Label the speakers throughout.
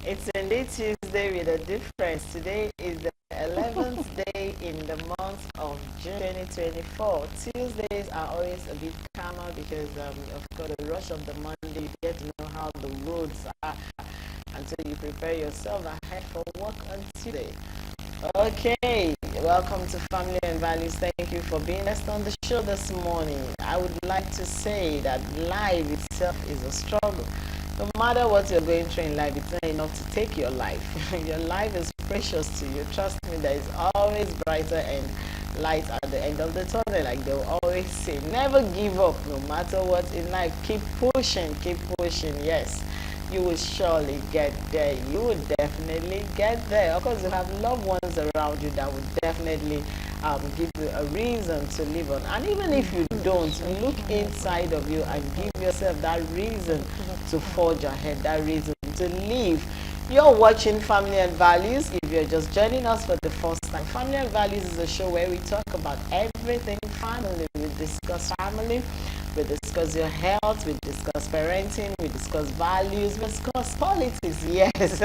Speaker 1: It's indeed Tuesday with a difference. Today is the 11th day in the month of June 2024. Tuesdays are always a bit calmer because of course the rush of the Monday, you get to know how the roads are until you prepare yourself ahead for work on Tuesday. Okay, welcome to Family and Values. Thank you for being us on the show this morning. I would like to say that life itself is a struggle. No matter what you're going through in life, it's not enough to take your life. Your life is precious to you. Trust me, there is always brighter and light at the end of the tunnel. Like they'll always say, never give up no matter what in life. Keep pushing, yes. You will surely get there. You will definitely get there. Of course, you have loved ones around you that will definitely give you a reason to live on. And even if you don't, look inside of you and give yourself that reason to forge ahead, that reason to live. You're watching Family and Values. If you're just joining us for the first time, Family and Values is a show where we talk about everything family. We discuss family, we discuss your health, we discuss parenting, we discuss values, we discuss politics, yes.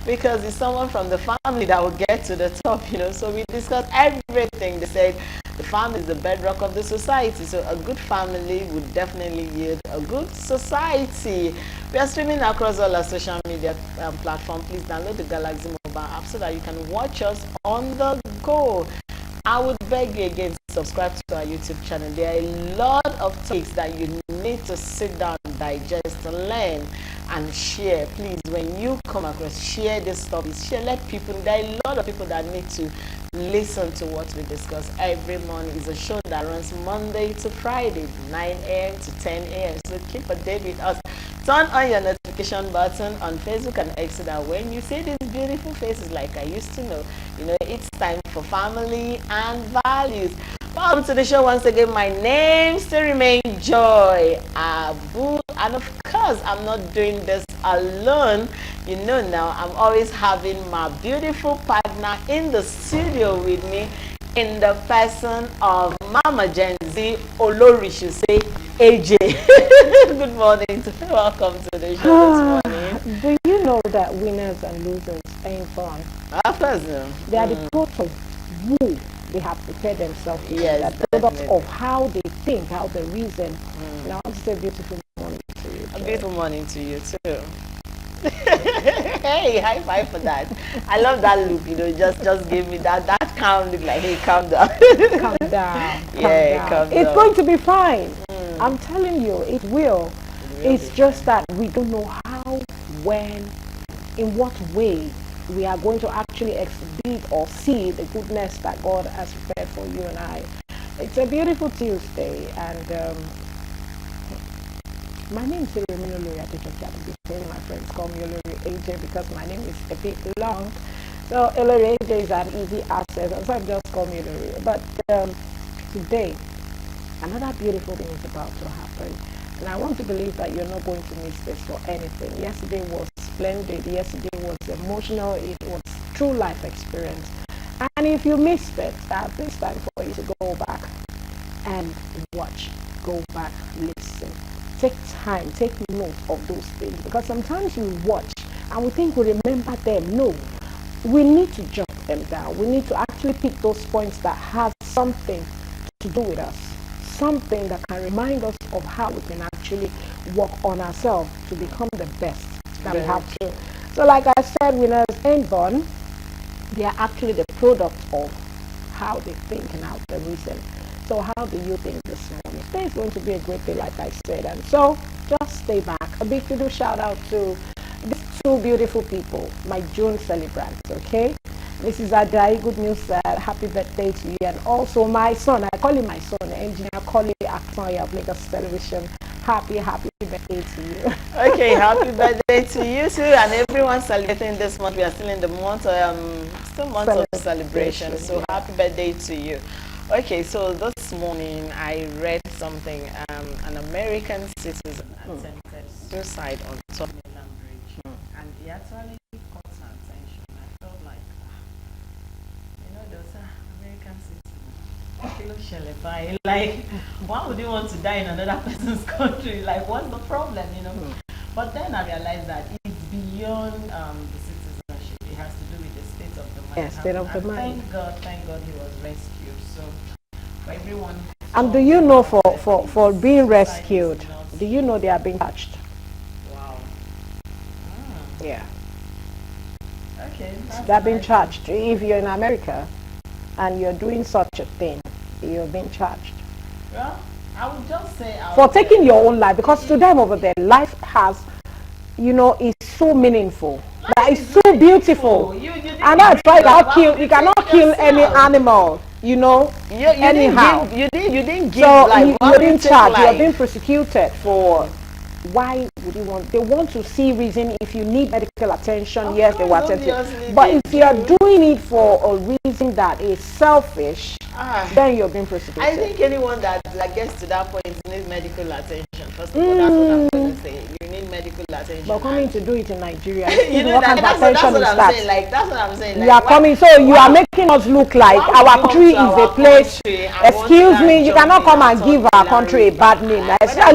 Speaker 1: Because it's someone from the family that will get to the top, So we discuss everything. They said the family is the bedrock of the society. So a good family would definitely yield a good society. We are streaming across all our social media platforms. Please download the Galaxy mobile app so that you can watch us on the go. I would beg you again to subscribe to our YouTube channel. There are a lot of topics that you need to sit down, digest, learn, and share. Please, when you come across, share this topics. Let people. There are a lot of people that need to listen to what we discuss every morning. It's a show that runs Monday to Friday, 9 a.m. to 10 a.m. So keep a day with us. Turn on your notification button on Facebook and X so that when you see these beautiful faces like I used to know, it's time for Family and Values. Welcome to the show once again. My name still remains Joy Abu, and of course I'm not doing this alone. Now I'm always having my beautiful partner in the studio with me, in the person of Mama Gen Z Olori, should say AJ. Good morning. Welcome to the show this morning.
Speaker 2: Do you know that winners and losers ain't fun?
Speaker 1: Of course,
Speaker 2: They are the product of who they have prepared themselves to.
Speaker 1: Yes,
Speaker 2: the product of how they think, how they reason. Now it's a beautiful morning to you.
Speaker 1: A beautiful morning to you too. Hey, high five for that. I love that look, just give me that calm look, like, hey, calm down.
Speaker 2: Calm down.
Speaker 1: Calm down.
Speaker 2: It's going to be fine. I'm telling you, it will. It's just that we don't know how, when, in what way we are going to actually exhibit or see the goodness that God has prepared for you and I. It's a beautiful Tuesday, and my name is Olori Adejoke. My friends call me Olori AJ because my name is a bit long. So Olori AJ is an easy access, so I'm just call me Olori. But today, another beautiful thing is about to happen. And I want to believe that you're not going to miss this for anything. Yesterday was splendid. Yesterday was emotional. It was true life experience. And if you missed it, it's time for you to go back and watch. Go back, listen. Take time, take note of those things. Because sometimes we watch and we think we remember them. No. We need to jot them down. We need to actually pick those points that have something to do with us. Something that can remind us of how we can actually work on ourselves to become the best that we have to. So like I said, winners ain't born. They are actually the product of how they think and how they reason. So how do you think this morning? Today is going to be a great day, like I said. And so just stay back. A big shout out to these two beautiful people, my June celebrants, okay? Mrs. Adai, good news, happy birthday to you. And also my son, I call him my son, Engineer Collie Aksoya of Lagos Television. Happy birthday to you.
Speaker 1: Okay, happy birthday to you too, and everyone celebrating this month. We are still in the month, still month of celebration. So happy birthday to you. Okay, so this morning I read something. An American citizen attempted suicide on top of Milan Bridge, and he actually caught her attention. I felt like, those American citizens. Like, why would you want to die in another person's country? Like, what's the problem? But then I realized that it's beyond mind.
Speaker 2: Yes, state of the mind.
Speaker 1: Thank God he was rescued. So for everyone.
Speaker 2: And do you know for being rescued, do you know they are being charged?
Speaker 1: Wow.
Speaker 2: Yeah.
Speaker 1: Okay.
Speaker 2: They're being charged. If you're in America and you're doing such a thing, you're being charged.
Speaker 1: Well, I would just say
Speaker 2: for taking your own life, because to them over there, life has, is so meaningful. That is so beautiful. And that's why you cannot kill any animal, anyhow.
Speaker 1: You didn't give
Speaker 2: so
Speaker 1: life.
Speaker 2: you're being charged, you're being prosecuted for. Why would you want? They want to see reason. If you need medical attention, yes, they will attend to it. But if you are doing it for a reason that is selfish, then you're being prosecuted.
Speaker 1: I think anyone that gets to that point needs medical attention. First of all, that's what I'm going to say. You need medical attention.
Speaker 2: But coming to do it in Nigeria,
Speaker 1: that's what I'm saying. That's what I'm saying.
Speaker 2: You are coming, so you are making us look like our country is a place. Excuse me, you cannot come and give our country a bad name.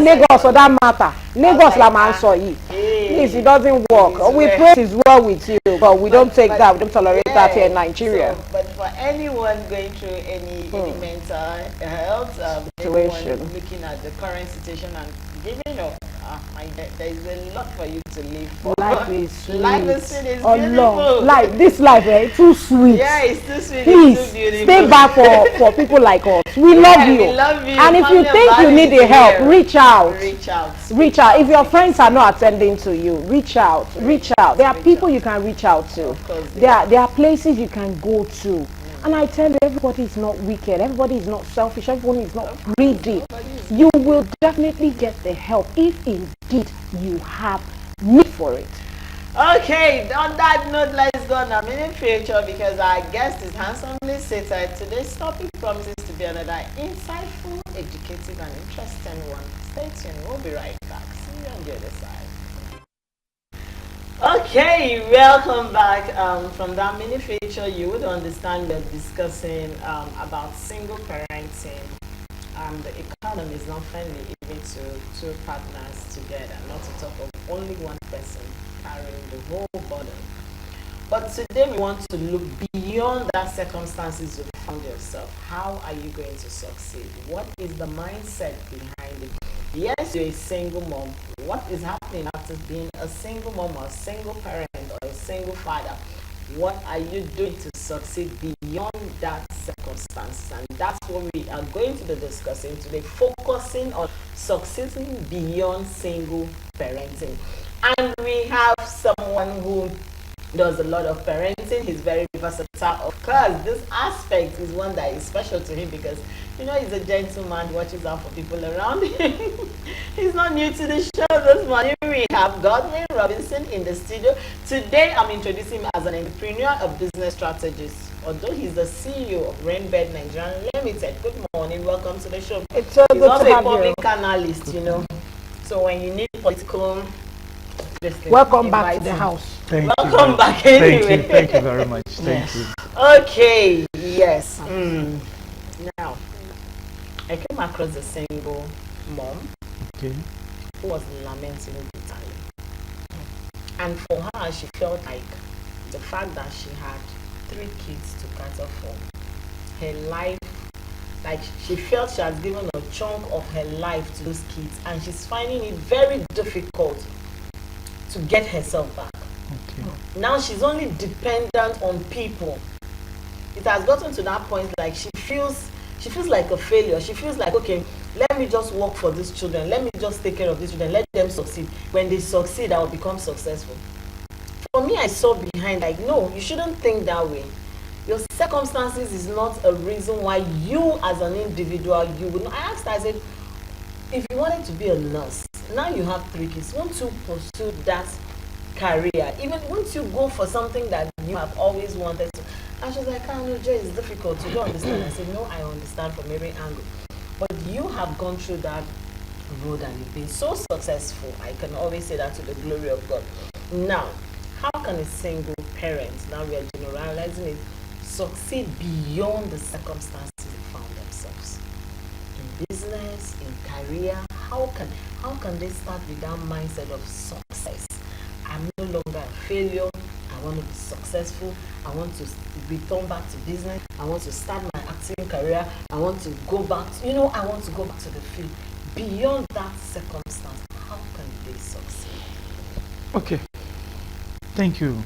Speaker 2: Lagos for that matter. Lagos la man so yi. Please, it doesn't work. We pray is well with you, but we don't take that. We don't tolerate that here in Nigeria.
Speaker 1: So, but for anyone going through any mental health
Speaker 2: situation,
Speaker 1: looking at the current situation and giving up, there is a lot for you to live for.
Speaker 2: Life is sweet.
Speaker 1: Life is beautiful.
Speaker 2: This life, too sweet.
Speaker 1: Yeah, it's too sweet.
Speaker 2: Please,
Speaker 1: it's too beautiful.
Speaker 2: Stay back for people like us. We love you.
Speaker 1: We love you.
Speaker 2: And if you think you need the help, reach out.
Speaker 1: Reach out.
Speaker 2: If your friends are not attending to you, reach out. There are people you can reach out to. There are places you can go to. And I tell you, everybody is not wicked. Everybody is not selfish. Everybody is not greedy. You will definitely get the help if indeed you have need for it.
Speaker 1: Okay, on that note, let's go on a mini feature because our guest is handsomely seated. Today's topic promises to be another insightful, educative, and interesting one. Stay tuned. We'll be right back. See you on the other side. Okay, welcome back. From that mini feature, you would understand we're discussing about single parenting. The economy is not friendly even to two partners together, not to talk of only one person carrying the whole burden. But today we want to look beyond that circumstances you found yourself. How are you going to succeed? What is the mindset behind it? Yes, you're a single mom. What is happening after being a single mom or a single parent or a single father? What are you doing to succeed beyond that circumstance? And that's what we are going to be discussing today, focusing on succeeding beyond single parenting. And we have someone who does a lot of parenting. He's very versatile. Of course, this aspect is one that is special to him because, he's a gentleman, watches out for people around him. He's not new to the show this morning. We have Godwin Robinson in the studio. Today, I'm introducing him as an entrepreneur, a business strategist. Although he's the CEO of Rainbird Nigeria Limited. Good morning. Welcome to the show.
Speaker 2: It's so
Speaker 1: he's
Speaker 2: good
Speaker 1: also
Speaker 2: to
Speaker 1: a
Speaker 2: have
Speaker 1: public
Speaker 2: you.
Speaker 1: analyst, So when you need political...
Speaker 2: Welcome back to the house.
Speaker 1: Welcome back anyway.
Speaker 3: Thank you very much. Thank you.
Speaker 1: Okay, yes. Now, I came across a single mom who was lamenting bitterly. And for her, she felt like the fact that she had 3 kids to cater for, her life, like she felt she has given a chunk of her life to those kids and she's finding it very difficult to get herself back. Now she's only dependent on people. It has gotten to that point like she feels like a failure. She feels like, okay, let me just work for these children. Let me just take care of these children. Let them succeed. When they succeed, I will become successful. For me, I saw behind like, no, you shouldn't think that way. Your circumstances is not a reason why you as an individual, you would not. I asked her, I said, if you wanted to be a nurse, now you have 3 kids, won't you pursue that career? Even won't you go for something that you have always wanted to? And she was like, no, Joy, it's difficult. You don't understand. I said, no, I understand from every angle. But you have gone through that road and you've been so successful. I can always say that to the glory of God. Now, how can a single parent, now we are generalizing it, succeed beyond the circumstances they found themselves? In business, in career, how can they start with that mindset of success? I'm no longer a failure, I want to be successful, I want to return back to business, I want to start my acting career, I want to go back to, I want to go back to the field. Beyond that circumstance, how can they succeed?
Speaker 3: Okay, thank you.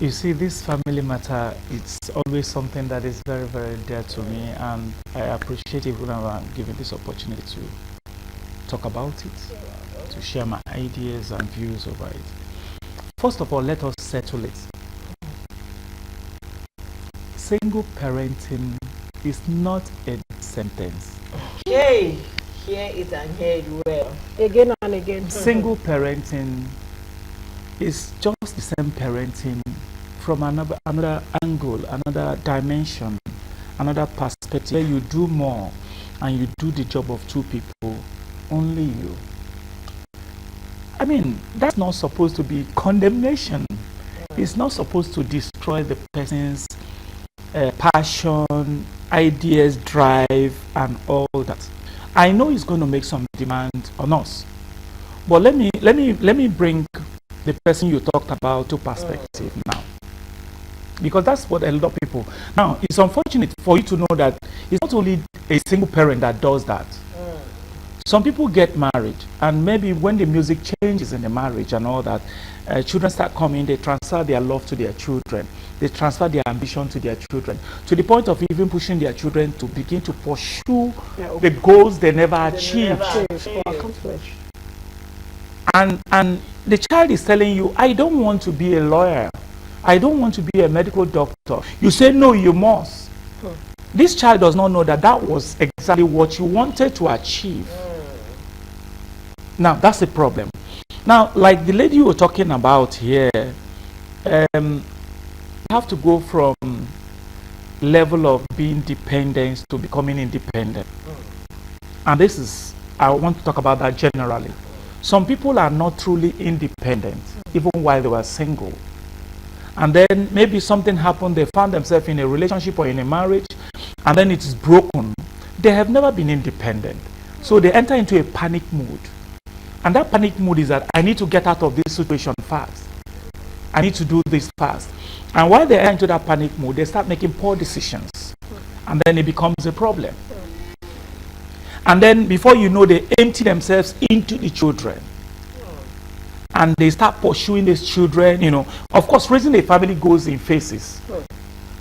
Speaker 3: You see, this family matter, it's always something that is very, very dear to me, and I appreciate it when I'm given this opportunity to talk about it, to share my ideas and views over it. First of all, let us settle it. Single parenting is not a sentence.
Speaker 1: Okay, hear it and hear it well.
Speaker 2: Again and again.
Speaker 3: Single parenting is just the same parenting from another angle, another dimension, another perspective, where you do more and you do the job of two people, only you. I mean, that's not supposed to be condemnation. It's not supposed to destroy the person's passion, ideas, drive, and all that. I know it's going to make some demand on us, but let me bring the person you talked about to perspective now, because that's what a lot of people. Now, it's unfortunate for you to know that it's not only a single parent that does that. Some people get married, and maybe when the music changes in the marriage and all that, children start coming, they transfer their love to their children. They transfer their ambition to their children, to the point of even pushing their children to begin to pursue the goals they never achieved. And the child is telling you, I don't want to be a lawyer. I don't want to be a medical doctor. You say, no, you must. This child does not know that that was exactly what you wanted to achieve. Now, that's the problem. Now, like the lady you were talking about here, you have to go from level of being dependent to becoming independent. And this is, I want to talk about that generally. Some people are not truly independent, even while they were single. And then maybe something happened, they found themselves in a relationship or in a marriage, and then it's broken. They have never been independent. So they enter into a panic mood. And that panic mood is that I need to get out of this situation fast. I need to do this fast. And while they enter into that panic mood, they start making poor decisions. And then it becomes a problem. And then before you know, they empty themselves into the children. And they start pursuing these children, Of course, raising a family goes in phases.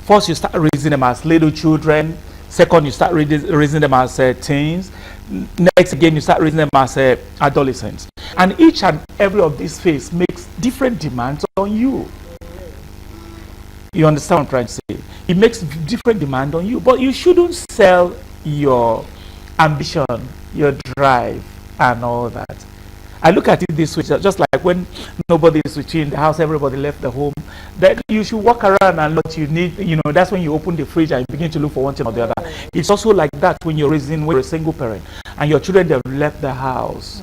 Speaker 3: First, you start raising them as little children. Second, you start raising them as teens. Next, again, you start raising them as adolescents. And each and every of these phases makes different demands on you. You understand what I'm trying to say? It makes different demand on you. But you shouldn't sell your ambition, your drive, and all that. I look at it this way, just like when nobody is with you in the house, everybody left the home, that you should walk around and what you need, that's when you open the fridge and begin to look for one thing or the other. It's also like that when you're a single parent and your children, they've left the house,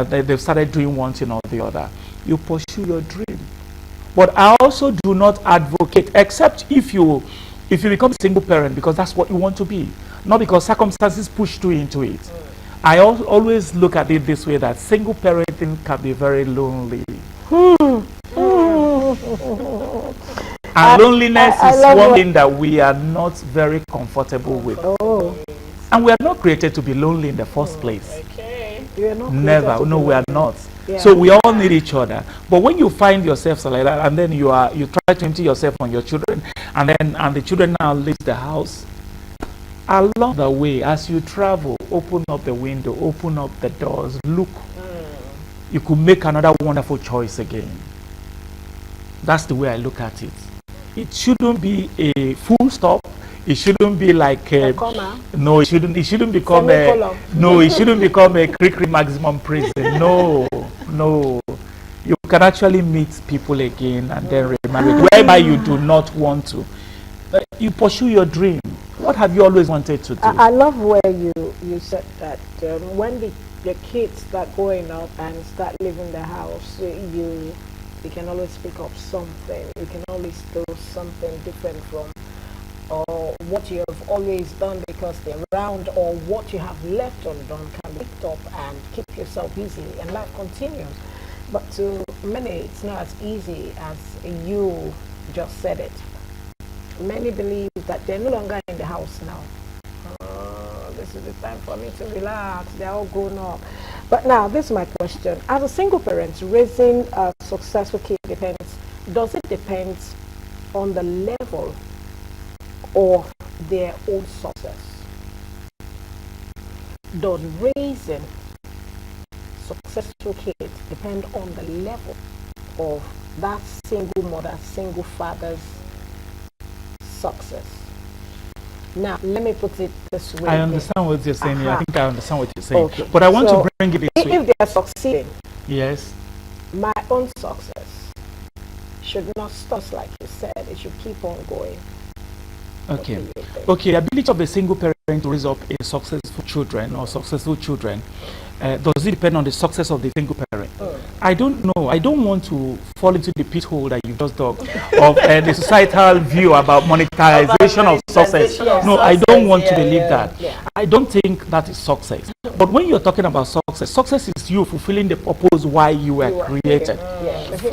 Speaker 3: they've started doing one thing or the other. You pursue your dream. But I also do not advocate, except if you become a single parent because that's what you want to be, not because circumstances pushed you into it. I always look at it this way, that single parenting can be very lonely. And loneliness is one thing that we are not very comfortable with. And we are not created to be lonely in the first place. Never. No, we are not. Yeah. So we all need each other. But when you find yourself like that, and then you try to empty yourself on your children, and the children now leave the house, along the way, as you travel, open up the window, open up the doors, look. You could make another wonderful choice again. That's the way I look at it. It shouldn't be a full stop. It shouldn't be like a comma. No, it shouldn't become it shouldn't become a Krikri maximum prison. No. You can actually meet people again and then remarry, whereby you do not want to. You pursue your dream. What have you always wanted to do?
Speaker 2: I love where you said that when the kids start growing up and start leaving the house, you can always pick up something. You can always do something different from or what you have always done because they're around, or what you have left undone can be picked up and keep yourself busy, and life continues. But to many, it's not as easy as you just said it. Many believe that they're no longer in the house now. This is the time for me to relax. They're all grown up. But now, this is my question. As a single parent, raising a successful kid does it depend on the level of their own success? Does raising successful kids depend on the level of that single mother, single father's success? Now, let me put it this way.
Speaker 3: I understand what you're saying. I think I understand what you're saying. Okay. But I want to bring it this way.
Speaker 2: If they are succeeding,
Speaker 3: yes,
Speaker 2: my own success should not stop, like you said. It should keep on going.
Speaker 3: Okay. Okay. The ability of a single parent to raise up a successful children or successful children, does it depend on the success of the single parent? I don't know. I don't want to fall into the pit hole that you just dug of the societal view about monetization of success. No, I don't want to believe that. Yeah. I don't think that is success. But when you're talking about success, success is you fulfilling the purpose why you were created.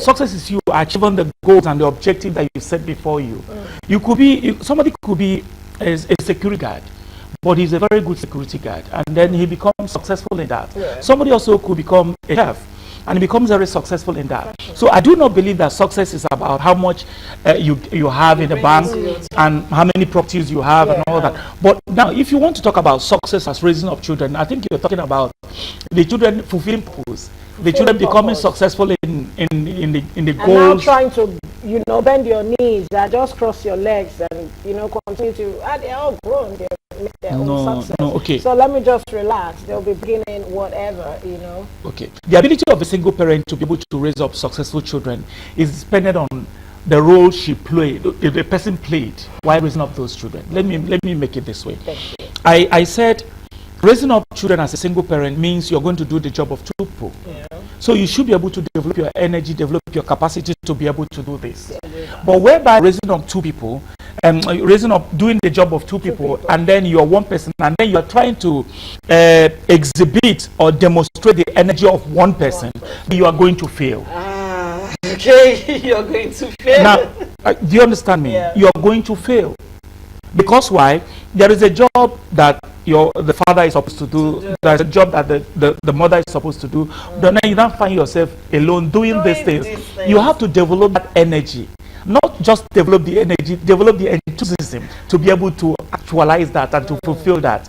Speaker 3: Success is you achieving the goals and the objective that you set before you. You could be, somebody could be a security guard, but he's a very good security guard, and then he becomes successful in that. Yeah. Somebody also could become a chef, and he becomes very successful in that. So I do not believe that success is about how much you have in the bank and how many properties you have and all that. But now, if you want to talk about success as raising up children, I think you're talking about the children fulfilling purpose, the children becoming successful in the goals. And
Speaker 2: now trying to, bend your knees, just cross your legs, and continue to. They're all grown. They make their own success. No, okay. So let me just relax. They'll be beginning whatever,
Speaker 3: Okay. The ability of a single parent to be able to raise up successful children is dependent on the role she played, the person played while raising up those children. Let me make it this way.
Speaker 2: Thank you.
Speaker 3: I said raising up children as a single parent means you're going to do the job of two people. Yeah. So you should be able to develop your energy, develop your capacity to be able to do this. Yeah. But whereby raising up two people, doing the job of two people, and then you're one person, and then you're trying to exhibit or demonstrate the energy of one person, you are going to fail.
Speaker 1: Okay, you're going to fail.
Speaker 3: Now, do you understand me? Yeah. You're going to fail. Because why? There is a job that the father is supposed to do. There's a job that the mother is supposed to do. Then you don't find yourself alone doing these things. You have to develop that energy. Not just develop the energy, develop the enthusiasm to be able to actualize that and to fulfill that.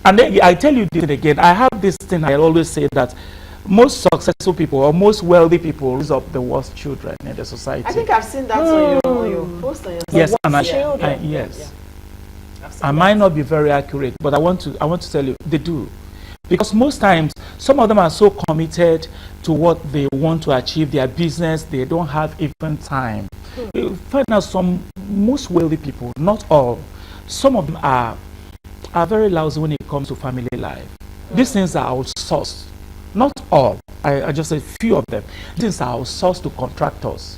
Speaker 3: And then I tell you this again, I have this thing I always say that most successful people or most wealthy people raise up the worst children in the society.
Speaker 1: I think I've seen that on your post on your
Speaker 3: yes, and yes. I might not be very accurate, but I want to tell you they do. Because most times, some of them are so committed to what they want to achieve, their business, they don't have even time. You find out most wealthy people, not all, some of them are very lousy when it comes to family life. These things are outsourced. Not all, I just say a few of them. These are outsourced to contractors.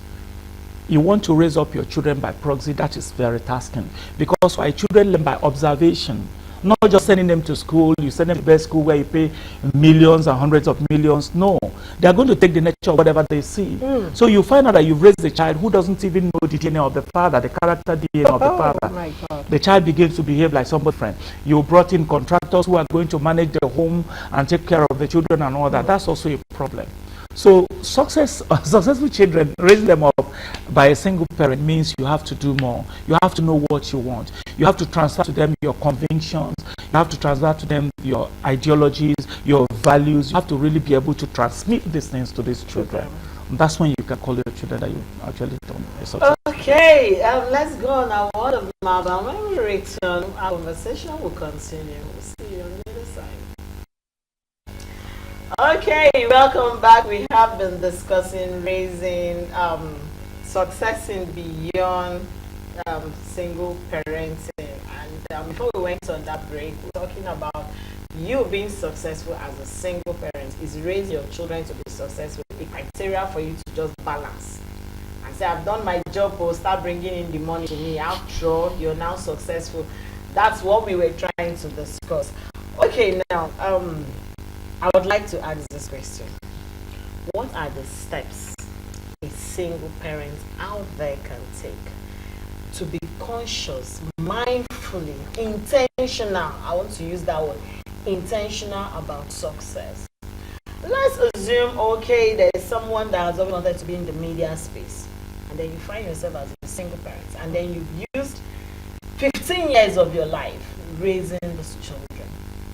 Speaker 3: You want to raise up your children by proxy, that is very tasking. Because why? Children learn by observation. Not just sending them to school, you send them to best school where you pay millions and hundreds of millions. No, they are going to take the nature of whatever they see. So you find out that you've raised a child who doesn't even know the DNA of the father, the character DNA of the father. My God. The child begins to behave like somebody's friend. You brought in contractors who are going to manage the home and take care of the children and all that. That's also a problem. So successful children, raising them up by a single parent means you have to do more. You have to know what you want. You have to transfer to them your convictions. You have to transfer to them your ideologies, your values. You have to really be able to transmit these things to these children. That's when you can call your children that you actually don't.
Speaker 1: Okay, let's go on our word of mouth. And when we return, our conversation will continue. We'll see you on the other side. Okay, welcome back. We have been discussing raising success in beyond single parenting, and before we went on that break, we're talking about you being successful as a single parent. Is raising your children to be successful a criteria for you to just balance and say, I've done my job, or start bringing in the money to me. After all, you're now successful. That's what we were trying to discuss. Okay, now I would like to ask this question. What what are the steps a single parent out there can take to be conscious, mindfully, intentional, I want to use that word, intentional about success? Let's assume, okay, there's someone that has always wanted to be in the media space, and then you find yourself as a single parent, and then you've used 15 years of your life raising these children.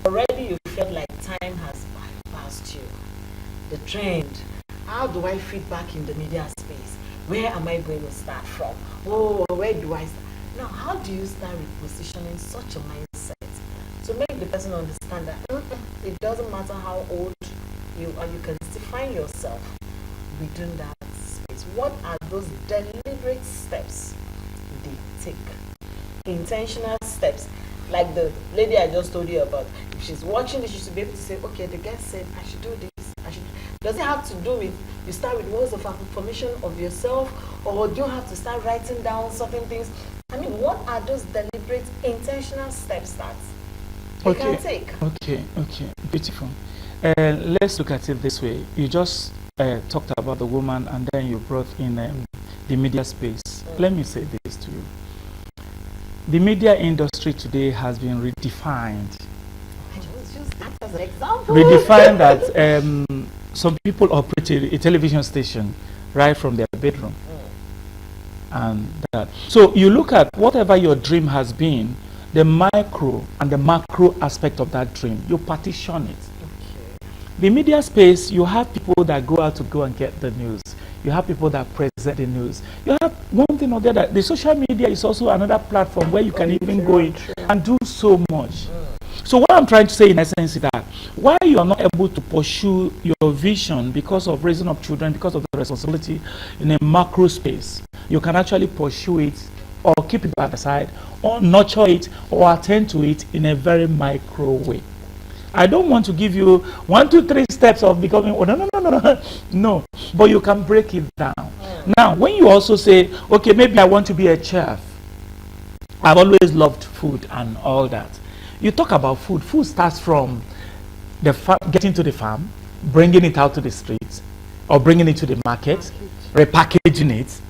Speaker 1: Already you feel like time has bypassed you. The trend, how do I fit back in the media space? Where am I going to start from? Oh, where do I start? Now, how do you start repositioning such a mindset to make the person understand that it doesn't matter how old you are, you can still find yourself within that space? What are those deliberate steps they take? Intentional steps, like the lady I just told you about. If she's watching this, she should be able to say, okay, the guest said I should do this, I should. Does it have to do with you start with words of affirmation of yourself, or do you have to start writing down certain things? I mean, what are those deliberate intentional steps that you can take?
Speaker 3: Okay, beautiful. Let's look at it this way. You just talked about the woman, and then you brought in the media space. Let me say this to you. The media industry today has been redefined.
Speaker 1: I just use that as an example.
Speaker 3: Redefined that some people operate a television station right from their bedroom. And that. So you look at whatever your dream has been, the micro and the macro aspect of that dream, you partition it. Okay. The media space, you have people that go out to go and get the news. You have people that present the news. You have one thing or the other. The social media is also another platform where you can even go in and do so much. So what I'm trying to say in essence is that why you are not able to pursue your vision because of raising up children, because of the responsibility in a macro space, you can actually pursue it or keep it by the side or nurture it or attend to it in a very micro way. I don't want to give you 1, 2, 3 steps of becoming, oh, no, but you can break it down. Now, when you also say, okay, maybe I want to be a chef, I've always loved food and all that. You talk about food. Food starts from the getting to the farm, bringing it out to the streets, or bringing it to the market, repackaging it,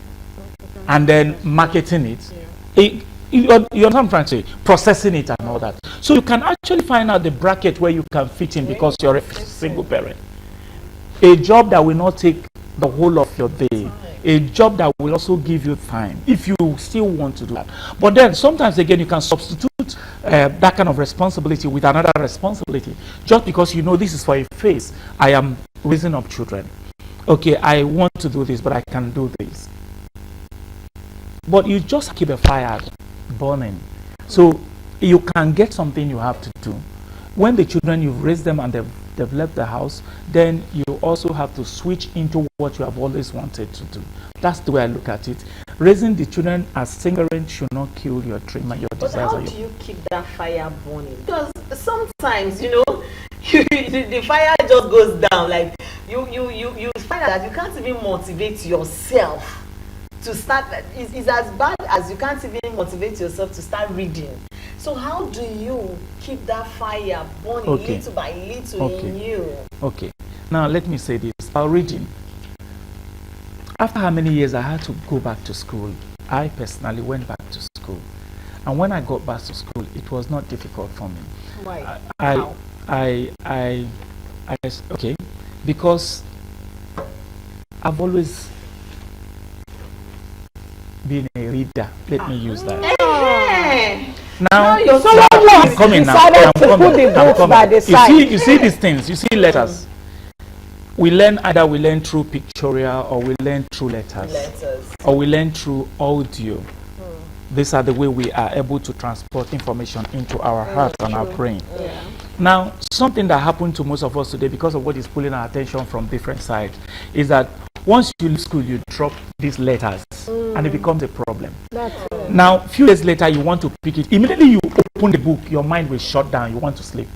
Speaker 3: and then marketing it. You understand what I'm trying to say? Processing it and all that. So you can actually find out the bracket where you can fit in because you're a single parent. A job that will not take the whole of your day. A job that will also give you time if you still want to do that. But then sometimes again you can substitute that kind of responsibility with another responsibility. Just because you know this is for a phase. I am raising up children. Okay, I want to do this, but I can do this. But you just keep a fire burning. So you can get something you have to do. When the children, you've raised them and they've left the house, then you also have to switch into what you have always wanted to do. That's the way I look at it. Raising the children as single parents should not kill your dream and your desires.
Speaker 1: But how do you keep that fire burning? Because sometimes, you know, the fire just goes down. Like you find that you can't even motivate yourself to start. It's as bad as you can't even motivate yourself to start reading. So how do you keep that fire burning little by little in you?
Speaker 3: Okay. Now let me say this about reading. After how many years I had to go back to school, I personally went back to school. And when I got back to school, it was not difficult for me.
Speaker 1: Why?
Speaker 3: Okay, because I've always been a reader. Let me use that. Now, I'm coming now. I'm coming. You see these things. You see letters. We learn either we learn through pictorial or we learn through letters. Or we learn through audio. These are the way we are able to transport information into our heart and our brain.
Speaker 1: Yeah.
Speaker 3: Now, something that happened to most of us today because of what is pulling our attention from different sides is that once you leave school, you drop these letters and it becomes a problem. Now, a few days later, you want to pick it. Immediately you open the book, your mind will shut down. You want to sleep.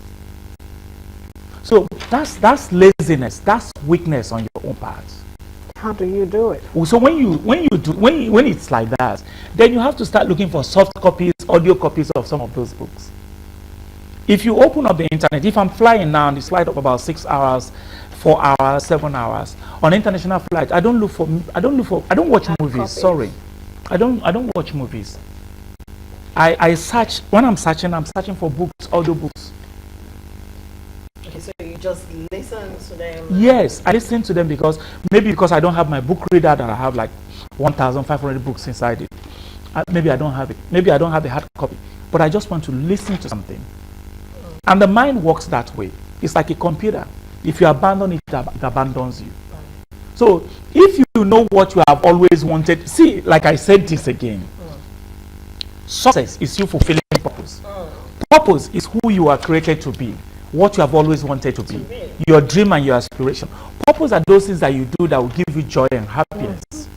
Speaker 3: So that's laziness. That's weakness on your own part.
Speaker 2: How do you do it?
Speaker 3: So when it's like that, then you have to start looking for soft copies, audio copies of some of those books. If you open up the internet, if I'm flying now and it's flight of about 6 hours, 4 hours, 7 hours on international flight, I don't watch movies.
Speaker 2: Copies.
Speaker 3: Sorry, I don't watch movies. I search. When I'm searching for books, audio books.
Speaker 1: Okay, so you just listen to them.
Speaker 3: Yes, I listen to them because I don't have my book reader that I have like 1,500 books inside it. Maybe I don't have it. Maybe I don't have a hard copy. But I just want to listen to something. And the mind works that way. It's like a computer. If you abandon it, it abandons you. So if you know what you have always wanted, see, like I said this again, success is you fulfilling purpose. Purpose is who you are created to be, what you have always wanted to be, your dream and your aspiration. Purpose are those things that you do that will give you joy and happiness.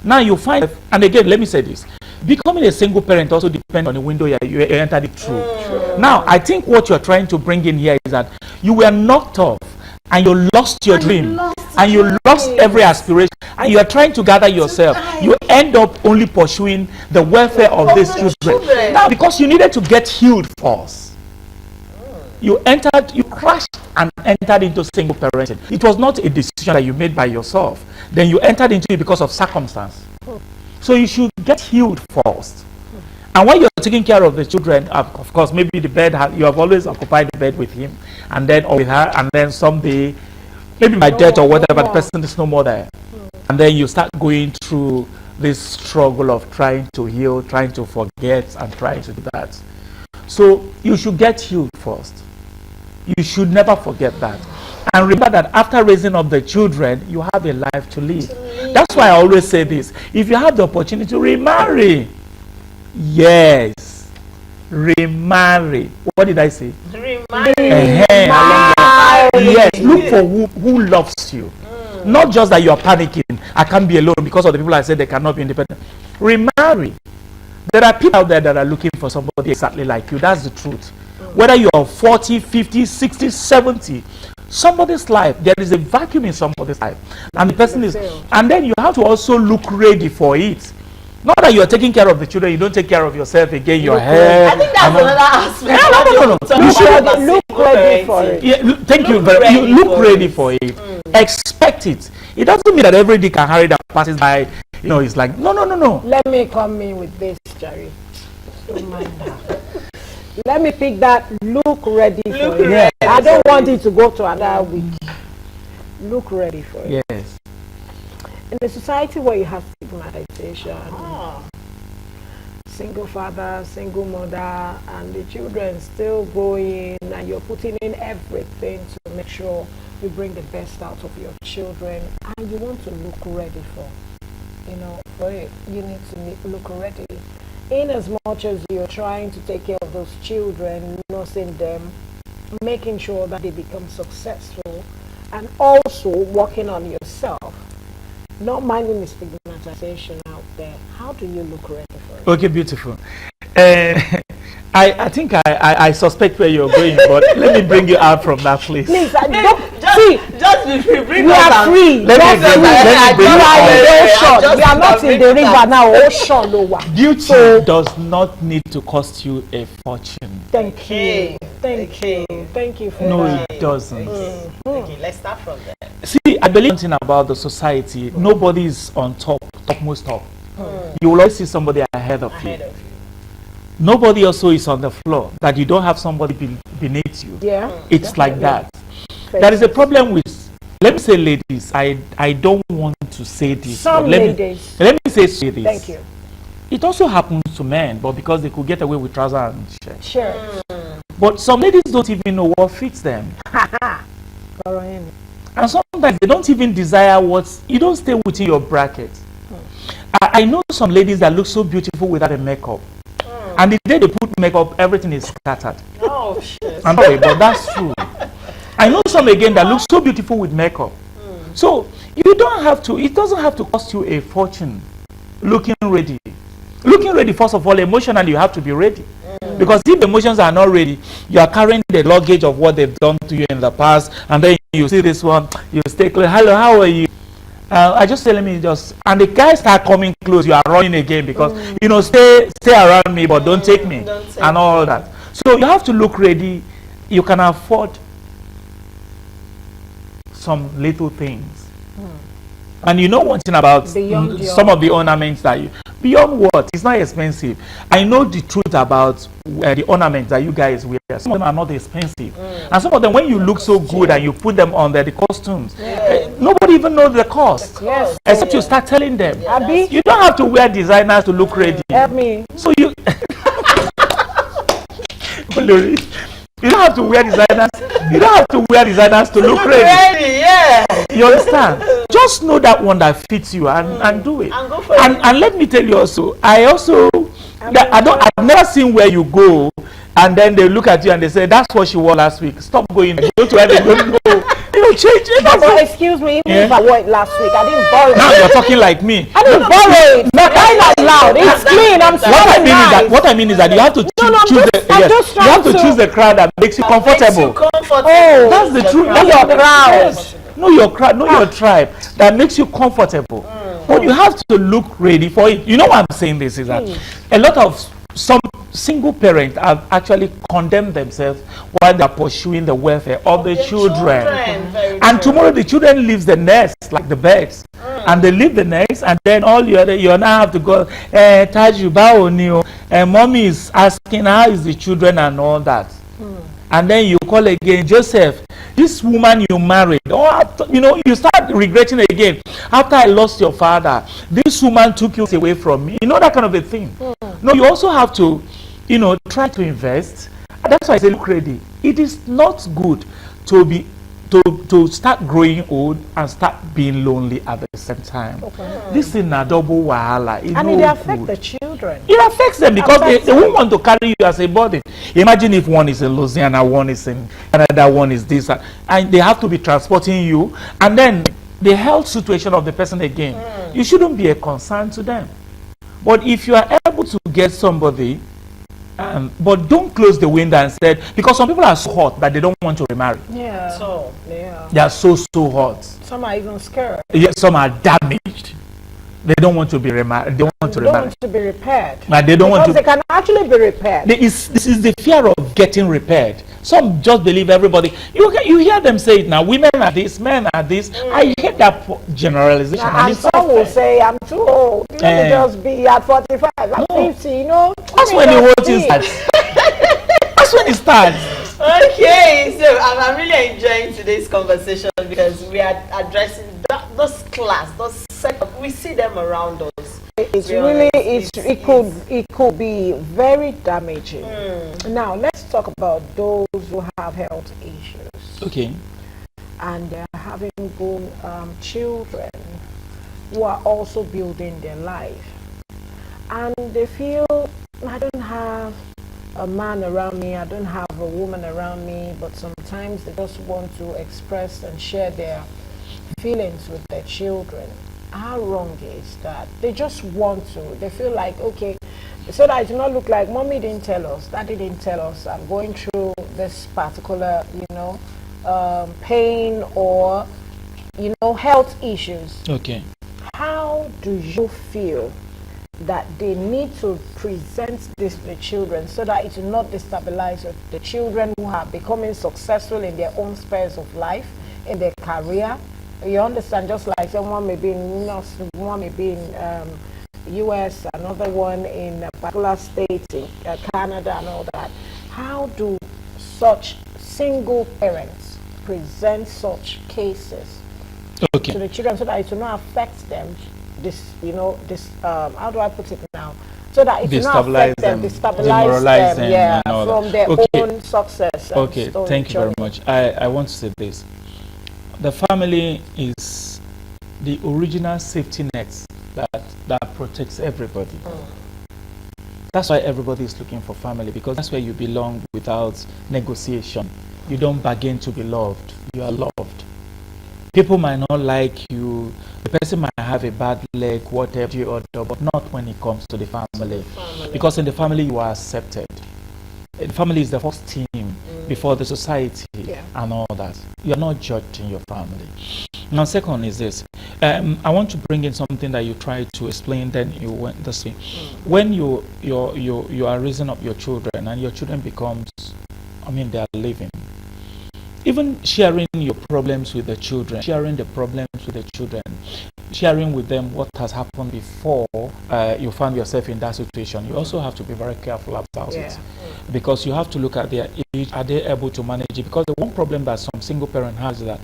Speaker 3: Now you find, and again, let me say this, becoming a single parent also depends on the window you entered it through. Now, I think what you're trying to bring in here is that you were knocked off and you lost your dream and you lost every aspiration and you are trying to gather yourself. You end up only pursuing the welfare of these children. Now, because you needed to get healed first, you crashed and entered into single parenting. It was not a decision that you made by yourself. Then you entered into it because of circumstance. So you should get healed first. And when you're taking care of the children, of course, maybe the bed, you have always occupied the bed with him, and then or with her, and then someday, maybe by death or whatever, the person is no more there. And then you start going through this struggle of trying to heal, trying to forget, and trying to do that. So you should get healed first. You should never forget that. And remember that after raising up the children, you have a life to live. That's why I always say this. If you have the opportunity to remarry, yes, remarry. What did I say?
Speaker 1: Remarry.
Speaker 3: Yes, look for who loves you. Not just that you are panicking. I can't be alone because of the people I said they cannot be independent. Remarry. There are people out there that are looking for somebody exactly like you. That's the truth. Whether you are 40, 50, 60, 70, somebody's life, there is a vacuum in somebody's life. And the person is, and then you have to also look ready for it. Not that you are taking care of the children, you don't take care of yourself again, your hair.
Speaker 1: I think that's another aspect.
Speaker 3: No.
Speaker 2: You should look ready for it.
Speaker 3: Yeah, thank you. You look ready for it. Expect it. It doesn't mean that every day can hurry that passes by. You know, it's like, no.
Speaker 2: Let me come in with this, Jerry. Don't mind that. Let me pick that. Look ready for it.
Speaker 3: Yes.
Speaker 2: I don't want it to go to another week. Look ready for it.
Speaker 3: Yes.
Speaker 2: In a society where you have stigmatization, single father, single mother, and the children still going, and you're putting in everything to make sure you bring the best out of your children, and you want to look ready for it, you need to look ready. In as much as you're trying to take care of those children, nursing them, making sure that they become successful, and also working on yourself, not minding the stigmatization out there. How do you look ready for it?
Speaker 3: Okay, beautiful. I think I suspect where you're going, but let me bring you out from that place.
Speaker 2: Please,
Speaker 1: Just bring
Speaker 2: we
Speaker 1: us
Speaker 2: are
Speaker 1: out.
Speaker 2: free.
Speaker 3: Let me bring you out.
Speaker 2: We are not in the river now. Ocean, lower.
Speaker 3: Beauty does not need to cost you a fortune.
Speaker 2: Thank you. Thank you for
Speaker 3: No,
Speaker 2: that.
Speaker 3: it doesn't.
Speaker 1: Okay, let's start from there.
Speaker 3: See, I believe something about the society. Nobody is on topmost top. You will always see somebody ahead of you. Nobody also is on the floor, that you don't have somebody beneath you.
Speaker 2: Yeah.
Speaker 3: It's like that. There is a problem with, let me say ladies, I don't want to say this.
Speaker 2: Some
Speaker 3: but
Speaker 2: ladies.
Speaker 3: Let me say this.
Speaker 2: Thank you.
Speaker 3: It also happens to men, but because they could get away with trousers and shirt.
Speaker 2: Sure.
Speaker 3: But some ladies don't even know what fits them. And sometimes they don't even desire you don't stay within your bracket. I know some ladies that look so beautiful without a makeup. And the day they put makeup, everything is scattered.
Speaker 1: Oh, shit.
Speaker 3: I'm sorry, but that's true. I know some again that look so beautiful with makeup. So you don't have to, it doesn't have to cost you a fortune looking ready. Looking ready, first of all, emotionally, you have to be ready. Because if the emotions are not ready, you are carrying the luggage of what they've done to you in the past, and then you see this one, you stay close. Hello, how are you? I just say, let me just, and the guys start coming close, you are running again because, you know, stay around me, but don't take me, and all that. So you have to look ready. You can afford some little things. And you know one thing about some of the ornaments that you, beyond what, it's not expensive. I know the truth about the ornaments that you guys wear. Some of them are not expensive. And some of them, when you look so good and you put them on the costumes, nobody even knows the cost. Except you start telling them. You don't have to wear designers to look ready.
Speaker 2: Help me.
Speaker 3: So you... You don't have to wear designers. You don't have to wear designers to look ready. You understand? Just know that one that fits you and do it.
Speaker 1: And go for it.
Speaker 3: And let me tell you also, I've never seen where you go and then they look at you and they say, that's what she wore last week. Stop going. Go to where they don't know. You change it.
Speaker 2: But excuse me, even if I wore it last week, I didn't borrow it.
Speaker 3: Now you're talking like me.
Speaker 2: I didn't borrow it. Not kind of loud. It's clean. I'm sorry.
Speaker 3: What I mean is that you have to choose the crowd that makes you comfortable.
Speaker 2: Oh,
Speaker 3: that's the truth.
Speaker 2: Know your crowd.
Speaker 3: Know your crowd. Know your tribe that makes you comfortable. But you have to look ready for it. You know why I'm saying this is that a lot of some single parents have actually condemned themselves while they are pursuing the welfare of the children. And tomorrow the children leave the nest like the birds. And they leave the nest, and then all you now have to go, Taju, and mommy is asking how is the children and all that. And then you call again, Joseph, this woman you married, you start regretting again. After I lost your father, this woman took you away from me. You know, that kind of a thing. No, you also have to, try to invest. That's why I say look ready. It is not good to start growing old and start being lonely at the same time. This is a double wahala.
Speaker 2: And it affects the children.
Speaker 3: It affects them because they won't want to carry you as a burden. Imagine if one is in Louisiana, one is in Canada, one is this, and they have to be transporting you, and then the health situation of the person again. You shouldn't be a concern to them. But if you are able to get somebody, but don't close the window and say, because some people are so hot that they don't want to remarry. They are so hot.
Speaker 2: Some are even scared.
Speaker 3: Yes, some are damaged. They don't want to be remarried. They want to remarry.
Speaker 2: Don't want to be repaired.
Speaker 3: But they don't want to.
Speaker 2: They can actually be repaired.
Speaker 3: This is the fear of getting repaired. Some just believe everybody. You hear them say it now. Women are this, men are this. I hate that generalization.
Speaker 2: And some will say, I'm too old. Let me just be at 45. I'm 50,
Speaker 3: That's when the whole thing starts. That's when it starts.
Speaker 1: Okay, so I'm really enjoying today's conversation because we are addressing those class, those setup. We see them around us.
Speaker 2: It's really, it could be very damaging. Now, let's talk about those who have health issues.
Speaker 3: Okay.
Speaker 2: And they're having grown children who are also building their life. And they feel, I don't have a man around me, I don't have a woman around me, but sometimes they just want to express and share their feelings with their children. How wrong is that? They just want to. They feel like, okay, so that it do not look like mommy didn't tell us, daddy didn't tell us, I'm going through this particular, pain or, health issues.
Speaker 3: Okay.
Speaker 2: How do you feel that they need to present this to the children so that it will not destabilize the children who are becoming successful in their own spheres of life, in their career? You understand, just like someone may be in one may be in US, another one in a particular state, in Canada and all that. How do such single parents present such cases to the children so that it will not affect them? How do I put it now? So that it will not affect them, destabilize them, from their own success.
Speaker 3: Okay, thank you very much. I want to say this. The family is the original safety net that protects everybody. That's why everybody is looking for family, because that's where you belong without negotiation. You don't bargain to be loved. You are loved. People might not like you. The person might have a bad leg, whatever, but not when it comes to the family. Because in the family you are accepted. The family is the first team before the society and all that. You're not judged in your family. Now, second is this. I want to bring in something that you tried to explain, then you went this way. When you are raising up your children and your children becomes, they are living. Even sharing your problems with the children, sharing the problems with the children, sharing with them what has happened before you found yourself in that situation, you also have to be very careful about it. Because you have to look at their age. Are they able to manage it? Because the one problem that some single parent has is that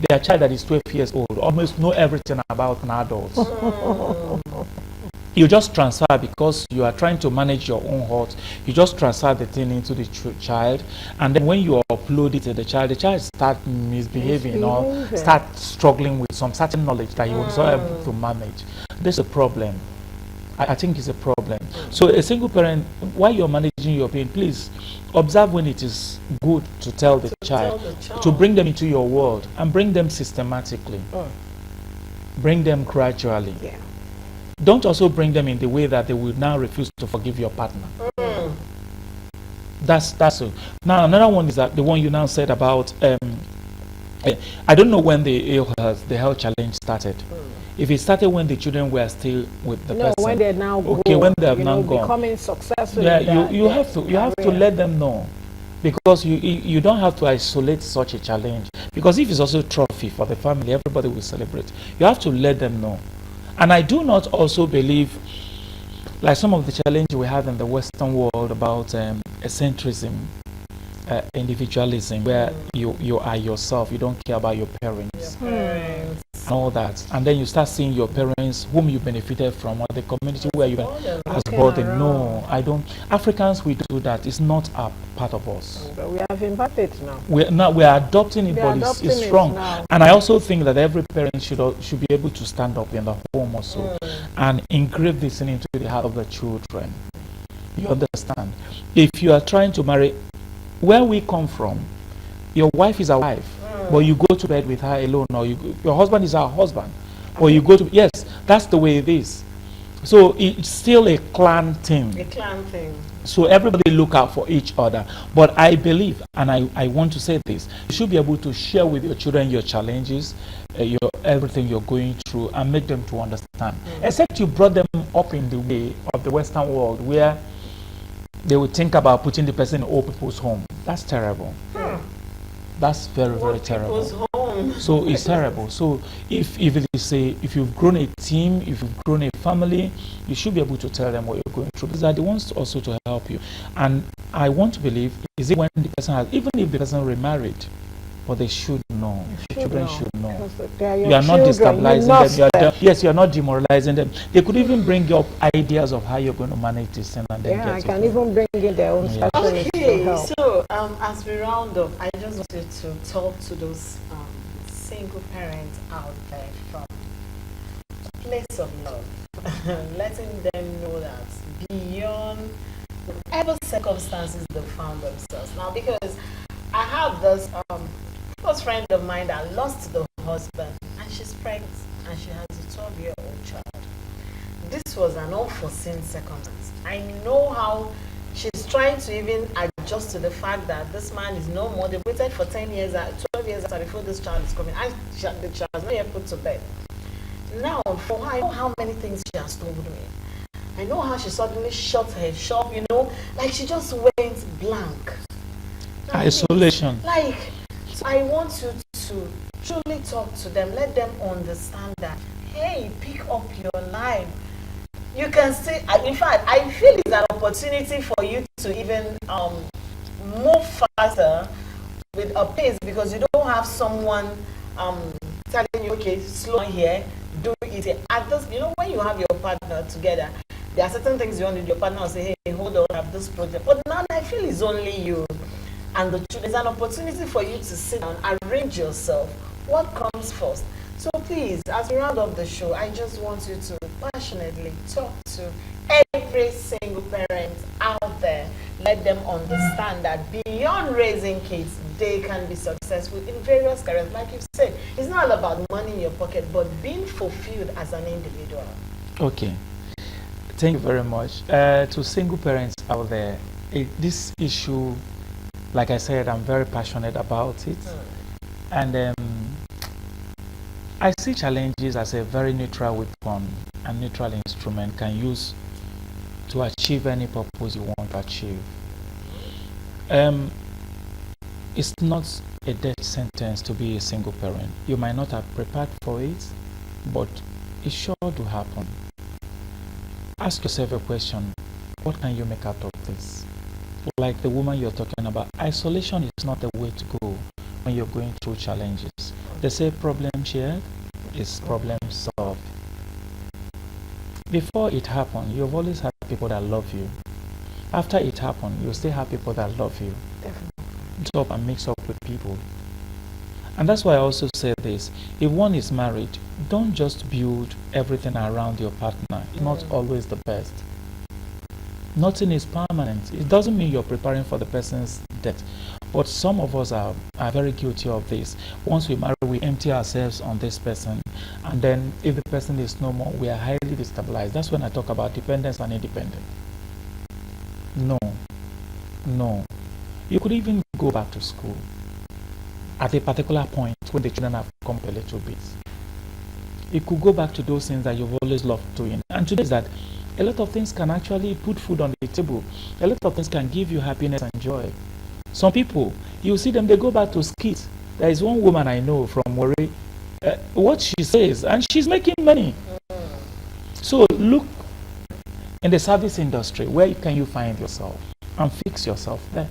Speaker 3: their child that is 12 years old almost know everything about an adult. You just transfer, because you are trying to manage your own heart, you just transfer the thing into the child, and then when you upload it to the child start misbehaving or start struggling with some certain knowledge that he was not able to manage. This is a problem. I think it's a problem. So a single parent, while you're managing your pain, please observe when it is good to tell the child, to bring them into your world, and bring them systematically. Bring them gradually. Don't also bring them in the way that they will now refuse to forgive your partner. That's it. Now another one is that the one you now said about I don't know when the health challenge started. If it started when the children were still with the person.
Speaker 2: When they're now
Speaker 3: when they have now gone,
Speaker 2: becoming successful.
Speaker 3: You have to let them know, because you don't have to isolate such a challenge, because if it's also a trophy for the family, everybody will celebrate. You have to let them know. And I do not also believe, like some of the challenges we have in the Western world about eccentricism, individualism, where you are yourself, you don't care about your parents. And all that, and then you start seeing your parents whom you benefited from, or the community where you as burden. No, I don't. Africans, we do that. It's not a part of us.
Speaker 2: But we have inverted now.
Speaker 3: We are adopting it, but it's strong. And I also think that every parent should be able to stand up in the home also and engrave this into the heart of the children. You understand? If you are trying to marry, where we come from, your wife is a wife. But you go to bed with her alone, or your husband is her husband, or you go to, yes, that's the way it is. So it's still a clan thing. So everybody look out for each other. But I believe, and I want to say this, you should be able to share with your children your challenges, everything you're going through, and make them to understand. Except you brought them up in the way of the Western world, where they would think about putting the person in old people's home. That's terrible. That's very, very terrible. So it's terrible. So if you've grown a team, if you've grown a family, you should be able to tell them what you're going through, because they're the ones also to help you. And I want to believe, is it when the person has, even if the person remarried, but they should know. The children should know. You are not destabilizing them. Yes, you are not demoralizing them. They could even bring up ideas of how you're going to manage this thing, and then
Speaker 2: I can even bring in their own specialists.
Speaker 1: Okay, so as we round up, I just wanted to talk to those single parents out there from a place of love, letting them know that beyond whatever circumstances they found themselves. Now, because I have this close friend of mine that lost the husband, and she's pregnant, and she has a 12-year-old child. This was an unforeseen circumstance. I know how she's trying to even adjust to the fact that this man is no more. They waited for 12 years before this child is coming, and the child is not yet put to bed. Now, for her, I know how many things she has told me. I know how she suddenly shut her shop, like she just went blank.
Speaker 3: Isolation.
Speaker 1: So I want you to truly talk to them, let them understand that, hey, pick up your life. You can say, in fact, I feel it's an opportunity for you to even move faster with a pace, because you don't have someone telling you, okay, slow here, do it here. When you have your partner together, there are certain things you want to do. Your partner will say, hey, hold on, I have this project. But now I feel it's only you and the children. There's an opportunity for you to sit down, arrange yourself. What comes first? So please, as we round up the show, I just want you to passionately talk to every single parent out there. Let them understand that beyond raising kids, they can be successful in various careers. Like you said, it's not about money in your pocket, but being fulfilled as an individual.
Speaker 3: Okay. Thank you very much. To single parents out there, this issue like I said, I'm very passionate about it. And I see challenges as a very neutral weapon and neutral instrument can use to achieve any purpose you want to achieve. It's not a death sentence to be a single parent. You might not have prepared for it, but it's sure to happen. Ask yourself a question: what can you make out of this? Like the woman you're talking about, isolation is not the way to go when you're going through challenges. They say problem shared is problem solved. Before it happened, you've always had people that love you. After it happened, you still have people that love you.
Speaker 2: Definitely.
Speaker 3: Mix up and mix up with people. And that's why I also say this: if one is married, don't just build everything around your partner. It's not always the best. Nothing is permanent. It doesn't mean you're preparing for the person's death. But some of us are very guilty of this. Once we marry, we empty ourselves on this person. And then if the person is no more, we are highly destabilized. That's when I talk about dependence and independence. No. No. You could even go back to school at a particular point when the children have come a little bit. You could go back to those things that you've always loved doing. And today is that a lot of things can actually put food on the table. A lot of things can give you happiness and joy. Some people, you see them, they go back to skits. There is one woman I know from Warri, what she says, and she's making money. So look in the service industry, where can you find yourself? And fix yourself there.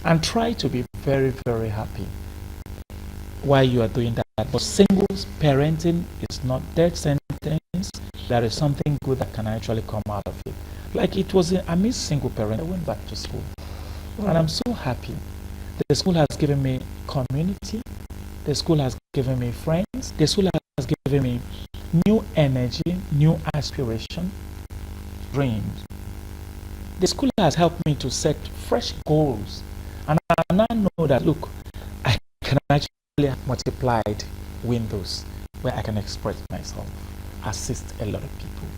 Speaker 3: And try to be very, very happy while you are doing that. But singles parenting is not death sentence. There is something good that can actually come out of it. Like it was, I miss single parent. I went back to school. And I'm so happy. The school has given me community. The school has given me friends. The school has given me new energy, new aspiration, dreams. The school has helped me to set fresh goals. And I now know that, look, I can actually have multiplied windows where I can express myself, assist a lot of people.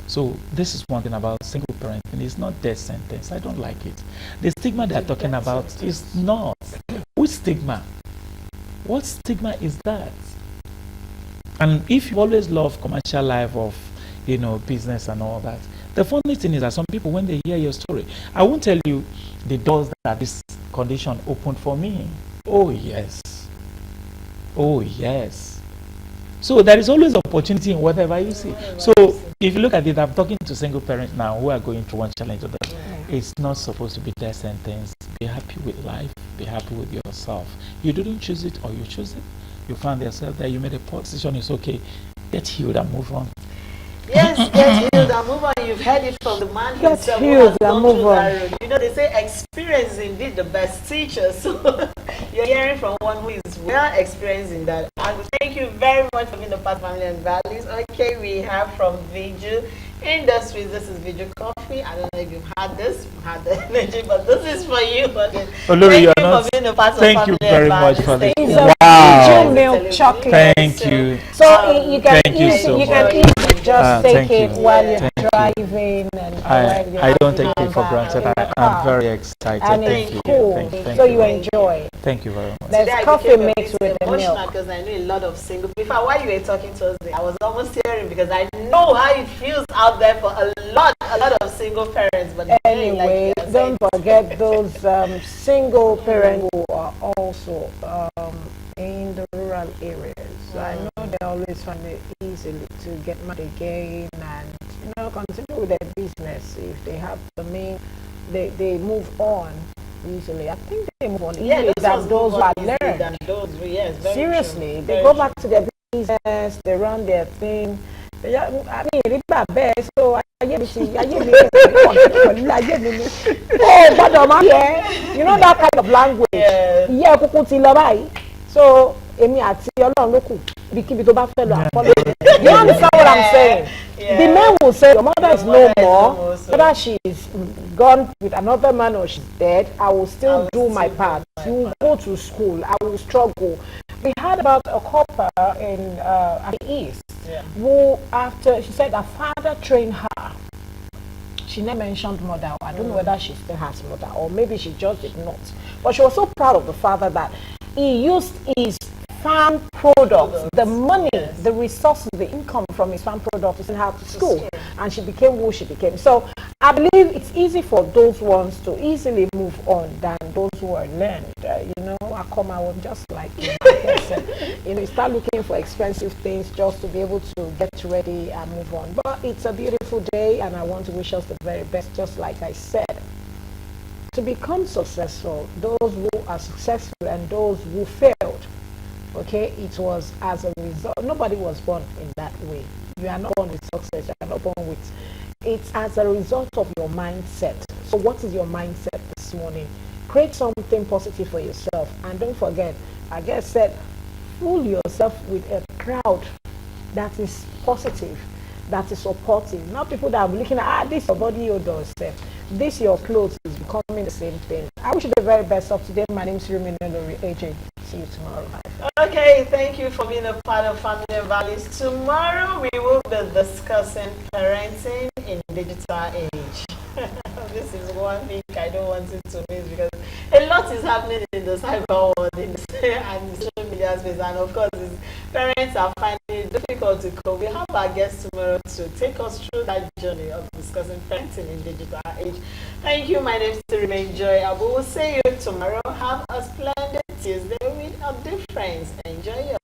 Speaker 3: So this is one thing about single parenting. It's not death sentence. I don't like it. The stigma they're talking about is not. Which stigma? What stigma is that? And if you always love commercial life of, business and all that, the funny thing is that some people, when they hear your story, I won't tell you the doors that this condition opened for me. Oh yes. Oh yes. So there is always opportunity in whatever you see. So if you look at it, I'm talking to single parents now who are going through one challenge or the other. It's not supposed to be death sentence. Be happy with life. Be happy with yourself. You didn't choose it or you choose it. You found yourself there. You made a poor decision. It's okay. Get healed and move on.
Speaker 1: Yes, get healed and move on. You've heard it from the man himself.
Speaker 2: Get healed and move on.
Speaker 1: They say experience is indeed the best teacher. So you're hearing from one who is well experienced in that. And thank you very much for being the part family and values. Okay, we have from Vigil Industries. This is Vigil Coffee. I don't know if you've had this, had the energy, but this is for you.
Speaker 3: Olori,
Speaker 1: thank you for being the part
Speaker 3: thank you very much for this.
Speaker 2: Wow. Vigil milk chocolate.
Speaker 3: Thank you.
Speaker 2: So you can
Speaker 3: thank you so
Speaker 2: you
Speaker 3: much.
Speaker 2: can easily just take it while you're
Speaker 3: Thank
Speaker 2: driving and
Speaker 3: I don't take it for granted. I'm very excited.
Speaker 2: And
Speaker 3: thank
Speaker 2: it's
Speaker 3: you.
Speaker 2: cool.
Speaker 3: Thank
Speaker 2: So
Speaker 3: you.
Speaker 2: you enjoy.
Speaker 3: Thank you very much.
Speaker 2: There's coffee mixed with the milk.
Speaker 1: Because I know a lot of single. Before, while you were talking to us, I was almost tearing because I know how it feels out there for a lot of single parents. But
Speaker 2: anyway, don't forget those single parents who are also in the rural areas. I know they always find it easily to get married again and continue with their business. If they have the means, they move on easily. I think they move on easily than those who are learned. Seriously,
Speaker 1: true.
Speaker 2: They go back to their business, they run their thing. I mean, it's not bad, so you know that kind of language. So you understand what I'm saying? The man will say, your mother is no more, whether she is gone with another man or she's dead, I will still do my part. You will go to school, I will struggle. We heard about a couple in at the East who, after she said her father trained her, She never mentioned mother. I don't know whether she still has mother, or maybe she just did not. But she was so proud of the father that he used his farm products, the money, the resources, the income from his farm products to send her to school. And she became who she became. So I believe it's easy for those ones to easily move on than those who are learned. You know, I come out just like you start looking for expensive things just to be able to get ready and move on. But it's a beautiful day, and I want to wish us the very best, just like I said. To become successful, those who are successful and those who failed, okay, it was as a result. Nobody was born in that way. You are not born with success. You are not born with. It's as a result of your mindset. So what is your mindset this morning? Create something positive for yourself. And don't forget, I just said, fool yourself with a crowd that is positive, that is supportive. Not people that are looking at, this your body odor, this your clothes is becoming the same thing. I wish you the very best of today. My name is Rumi Nolori AJ. See you tomorrow.
Speaker 1: Okay, thank you for being a part of Family and Values. Tomorrow we will be discussing parenting in digital age. This is one thing I don't want it to miss, because a lot is happening in the cyber world, in the and social media space, and of course parents are finding it difficult to cope. We have our guest tomorrow to take us through that journey of discussing parenting in digital age. Thank you. My name is Remain Joy. I will see you tomorrow. Have a splendid Tuesday with a difference. Enjoy your